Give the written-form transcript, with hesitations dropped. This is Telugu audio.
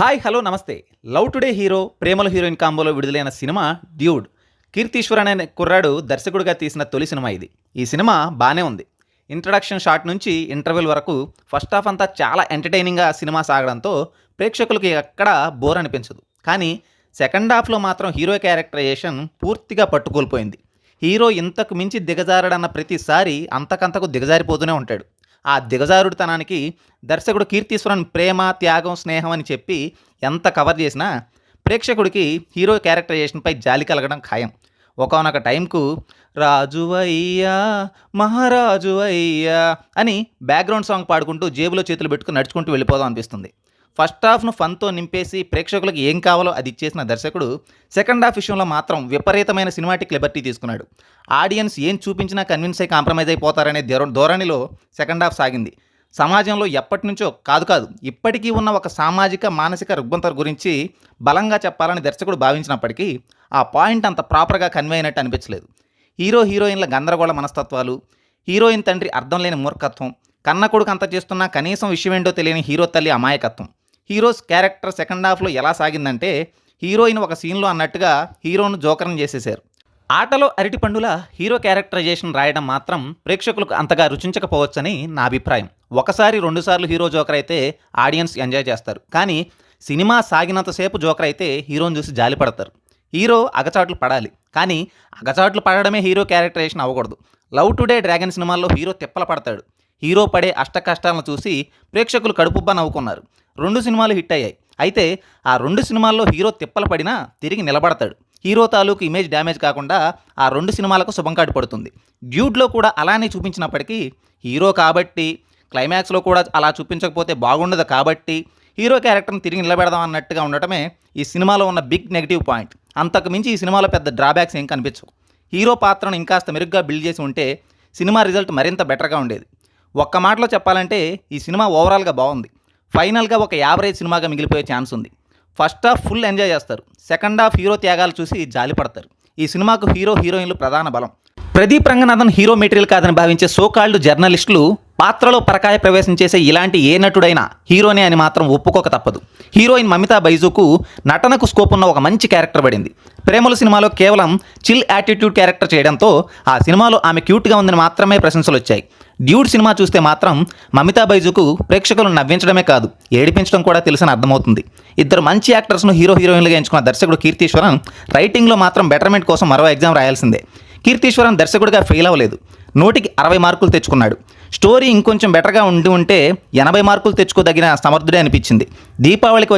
హాయ్ హలో నమస్తే. లవ్ టుడే హీరో ప్రేమల హీరోయిన్ కాంబోలో విడుదలైన సినిమా డ్యూడ్. కీర్తీశ్వరన్ అనే కుర్రాడు దర్శకుడిగా తీసిన తొలి సినిమా ఇది. ఈ సినిమా బాగానే ఉంది. ఇంట్రడక్షన్ షాట్ నుంచి ఇంటర్వెల్ వరకు ఫస్ట్ హాఫ్ అంతా చాలా ఎంటర్టైనింగ్గా సినిమా సాగడంతో ప్రేక్షకులకి ఎక్కడ బోర్ అనిపించదు. కానీ సెకండ్ హాఫ్లో మాత్రం హీరో క్యారెక్టరైజేషన్ పూర్తిగా పట్టుకోల్పోయింది. హీరో ఇంతకు మించి దిగజారడన్న ప్రతిసారి అంతకంతకు దిగజారిపోతూనే ఉంటాడు. ఆ దిగజారుడుతనానికి దర్శకుడు కీర్తీశ్వరన్ ప్రేమ, త్యాగం, స్నేహం అని చెప్పి ఎంత కవర్ చేసినా ప్రేక్షకుడికి హీరో క్యారెక్టరైజేషన్పై జాలి కలగడం ఖాయం. ఒకానొక టైంకు రాజు అయ్యా మహారాజు అయ్యా అని బ్యాక్గ్రౌండ్ సాంగ్ పాడుకుంటూ జేబులో చేతులు పెట్టుకుని నడుచుకుంటూ వెళ్ళిపోదాం అనిపిస్తుంది. ఫస్ట్ హాఫ్ను ఫన్తో నింపేసి ప్రేక్షకులకు ఏం కావాలో అది ఇచ్చేసిన దర్శకుడు సెకండ్ హాఫ్ విషయంలో మాత్రం విపరీతమైన సినిమాటిక్ లిబర్టీ తీసుకున్నాడు. ఆడియన్స్ ఏం చూపించినా కన్విన్స్ అయి కాంప్రమైజ్ అయిపోతారనే ధోరణిలో సెకండ్ హాఫ్ సాగింది. సమాజంలో ఎప్పటి నుంచో కాదు ఇప్పటికీ ఉన్న ఒక సామాజిక మానసిక రుగ్మత గురించి బలంగా చెప్పాలని దర్శకుడు భావించినప్పటికీ ఆ పాయింట్ అంత ప్రాపర్గా కన్వే అయినట్టు అనిపించలేదు. హీరోయిన్ల గందరగోళ మనస్తత్వాలు, హీరోయిన్ తండ్రి అర్థం లేని మూర్ఖత్వం, కన్న కొడుకు అంత చేస్తున్నా కనీసం విషయం ఏంటో తెలియని హీరో తల్లి అమాయకత్వం. హీరోస్ క్యారెక్టర్ సెకండ్ హాఫ్లో ఎలా సాగిందంటే హీరోయిన్ ఒక సీన్లో అన్నట్టుగా హీరోను జోకరం చేసేశారు. ఆటలో అరటిపండుల హీరో క్యారెక్టరైజేషన్ రాయడం మాత్రం ప్రేక్షకులకు అంతగా రుచించకపోవచ్చని నా అభిప్రాయం. ఒకసారి రెండుసార్లు హీరో జోకర్ అయితే ఆడియన్స్ ఎంజాయ్ చేస్తారు. కానీ సినిమా సాగినంతసేపు జోకర్ అయితే హీరోని చూసి జాలి పడతారు. హీరో అగచాట్లు పడాలి, కానీ అగచాట్లు పడడమే హీరో క్యారెక్టరైజేషన్ అవ్వకూడదు. లవ్ టుడే డ్రాగన్ సినిమాల్లో హీరో తిప్పల పడతాడు. హీరో పడే అష్టకష్టాలను చూసి ప్రేక్షకులు కడుపుబ్బా నవ్వుకున్నారు. 2 సినిమాలు హిట్ అయ్యాయి. అయితే ఆ 2 సినిమాల్లో హీరో తిప్పల పడినా తిరిగి నిలబడతాడు. హీరో తాలూకు ఇమేజ్ డ్యామేజ్ కాకుండా ఆ 2 సినిమాలకు శుభం కాటు పడుతుంది. డ్యూడ్లో కూడా అలానే చూపించినప్పటికీ హీరో కాబట్టి, క్లైమాక్స్లో కూడా అలా చూపించకపోతే బాగుండదు కాబట్టి హీరో క్యారెక్టర్ని తిరిగి నిలబెడదాం అన్నట్టుగా ఉండటమే ఈ సినిమాలో ఉన్న బిగ్ నెగిటివ్ పాయింట్. అంతకు మించి ఈ సినిమాలో పెద్ద డ్రాబ్యాక్స్ ఏం కనిపించవు. హీరో పాత్రను ఇంకాస్త మెరుగ్గా బిల్డ్ చేసి ఉంటే సినిమా రిజల్ట్ మరింత బెటర్గా ఉండేది. ఒక్క మాటలో చెప్పాలంటే ఈ సినిమా ఓవరాల్గా బాగుంది. ఫైనల్గా ఒక యావరేజ్ సినిమాగా మిగిలిపోయే ఛాన్స్ ఉంది. ఫస్ట్ హాఫ్ ఫుల్ ఎంజాయ్ చేస్తారు. సెకండ్ హాఫ్ హీరో త్యాగాలు చూసి జాలి పడతారు. ఈ సినిమాకు హీరోయిన్లు ప్రధాన బలం. ప్రదీప్ రంగనాథన్ హీరో మెటీరియల్ కాదని భావించే సోకాల్డ్ జర్నలిస్టులు పాత్రలో పరకాయ ప్రవేశం చేసే ఇలాంటి ఏ నటుడైనా హీరోనే అని మాత్రం ఒప్పుకోక తప్పదు. హీరోయిన్ మమితా బైజూకు నటనకు స్కోప్ ఉన్న ఒక మంచి క్యారెక్టర్ పడింది. ప్రేమల సినిమాలో కేవలం చిల్ యాటిట్యూడ్ క్యారెక్టర్ చేయడంతో ఆ సినిమాలో ఆమె క్యూట్గా ఉందని మాత్రమే ప్రశంసలు వచ్చాయి. డ్యూడ్ సినిమా చూస్తే మాత్రం మమితా బైజూకు ప్రేక్షకులను నవ్వించడమే కాదు, ఏడిపించడం కూడా తెలుసని అర్థమవుతుంది. ఇద్దరు మంచి యాక్టర్స్ను హీరోయిన్లుగా ఎంచుకున్న దర్శకుడు కీర్తీశ్వరన్ రైటింగ్లో మాత్రం బెటర్మెంట్ కోసం మరో ఎగ్జామ్ రాయాల్సిందే. కీర్తీశ్వరన్ దర్శకుడిగా ఫెయిల్ అవ్వలేదు. 100కి 60 మార్కులు తెచ్చుకున్నాడు. స్టోరీ ఇంకొంచెం బెటర్గా ఉంటే 80 మార్కులు తెచ్చుకోదగిన సమర్థుడే అనిపించింది. దీపావళికి